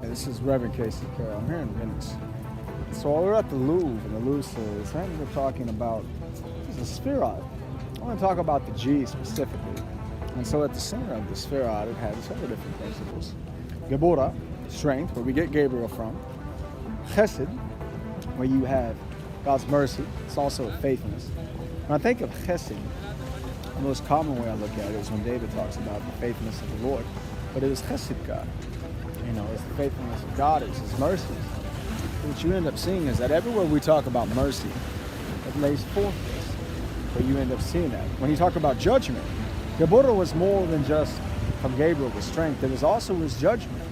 This is Reverend Casey Carroll. I'm here in Venice. So we're at the Louvre, and the Louvre says, and we're talking about the Sphirot. I want to talk about the G specifically. And so at the center of the Sphirot, it has several different principles. Geburah, strength, where we get Gabriel from. Chesed, where you have God's mercy. It's also faithfulness. When I think of Chesed, the most common way I look at it is when David talks about the faithfulness of the Lord. But it is Chesed God. It's the faithfulness of God, it's His mercies. What you end up seeing is that everywhere we talk about mercy, it lays forth this. But you end up seeing that. When you talk about judgment, Geburah was more than just from Gabriel with strength. It was also His judgment.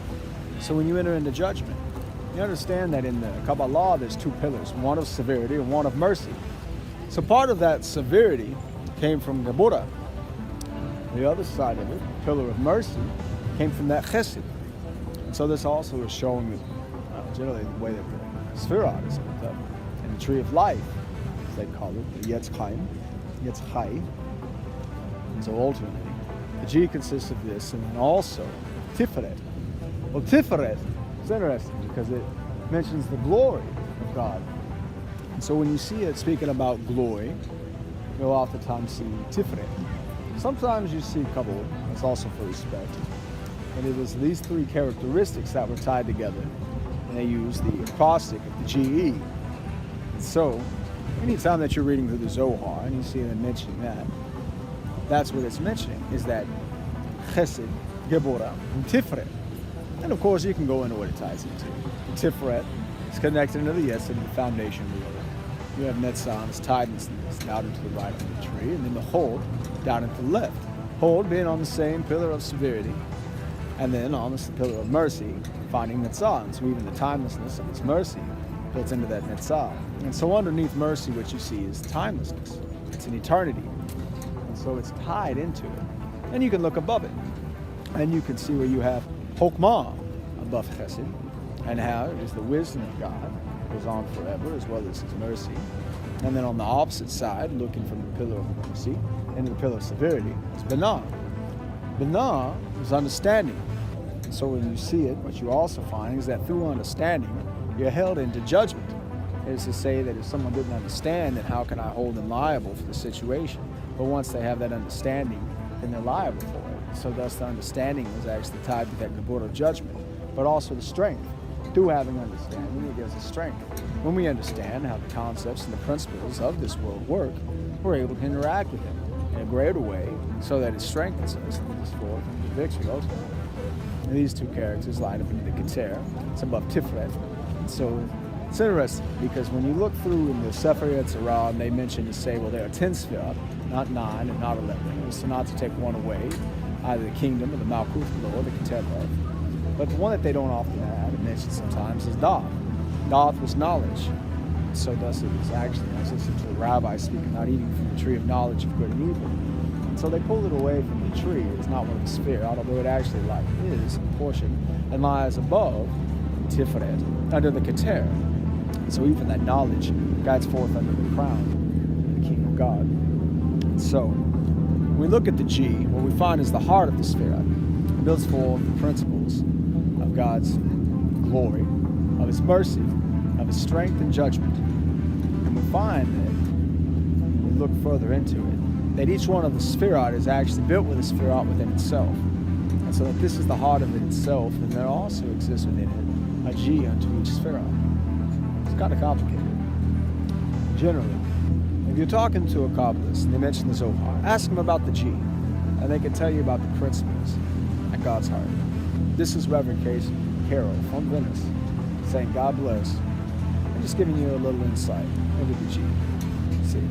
So when you enter into judgment, you understand that in the Kabbalah, there's two pillars, one of severity and one of mercy. So part of that severity came from Geburah. The other side of it, the pillar of mercy, came from that chesed. And so this also is showing that generally the way that the Sphirot is split up. And the tree of life, as they call it, the Yetz Chaim, Yetz Chai. And so ultimately, the G consists of this, and then also Tiferet. Well, Tiferet is interesting because it mentions the glory of God. And so when you see it speaking about glory, you'll oftentimes see Tiferet. Sometimes you see Kabod, that's also for respect. And it was these three characteristics that were tied together. And they used the acrostic of the GE. And so, anytime that you're reading through the Zohar and you see them mentioning that, that's what it's mentioning, is that Chesed, Geburah, and Tiferet. And of course, you can go into what it ties into. The Tiferet is connected into the Yesod, the foundation of the order. You have Netzan, it's tied out into the right of the tree, and then the Hod down into the left. Hod being on the same pillar of severity, and then on the pillar of mercy, finding Netzah. So even the timelessness of His mercy built into that Netzah. And so underneath mercy, what you see is timelessness. It's an eternity. And so it's tied into it. And you can look above it. And you can see where you have Chokmah above Chesed, and how it is the wisdom of God goes on forever, as well as His mercy. And then on the opposite side, looking from the pillar of mercy into the pillar of severity, is Binah. Binah is understanding. And so when you see it, what you also find is that through understanding, you're held into judgment. It is to say that if someone didn't understand, then how can I hold them liable for the situation? But once they have that understanding, then they're liable for it. So thus the understanding was actually tied to that Geburah judgment, but also the strength. Through having understanding, it gives us strength. When we understand how the concepts and the principles of this world work, we're able to interact with them in a greater way so that it strengthens us and moves forward to the victory ultimately. And these two characters line up into the Keter. It's above Tiferet. And so it's interesting because when you look through in the Sefer Yetzirah, and they mention to say, well, there are 10 Sphirot, not 9 and not 11. So not to take one away, either the kingdom or the Malkuth below, the Keter above. But the one that they don't often add and mention sometimes is Doth. Doth was knowledge. So thus it is actually, I was listening to a rabbi speaking about eating from the tree of knowledge of good and evil. And so they pulled it away from the tree. It's not one of the sphere, although it actually is a portion and lies above Tiferet, under the Keter. So even that knowledge guides forth under the crown, the King of God. And so when we look at the G, what we find is the heart of the Sphirot. It builds forth the principles of God's glory, of His mercy, of His strength and judgment. And we find that when we look further into it, that each one of the Sphirot is actually built with a Sphirot within itself. And so that this is the heart of it itself, and there also exists within it a G unto each Sphirot. It's kind of complicated. Generally, if you're talking to a Kabbalist and they mention the Zohar, ask them about the G, and they can tell you about the principles at God's heart. This is Reverend Casey Carroll from Venice, saying God bless, and just giving you a little insight into the G. See you.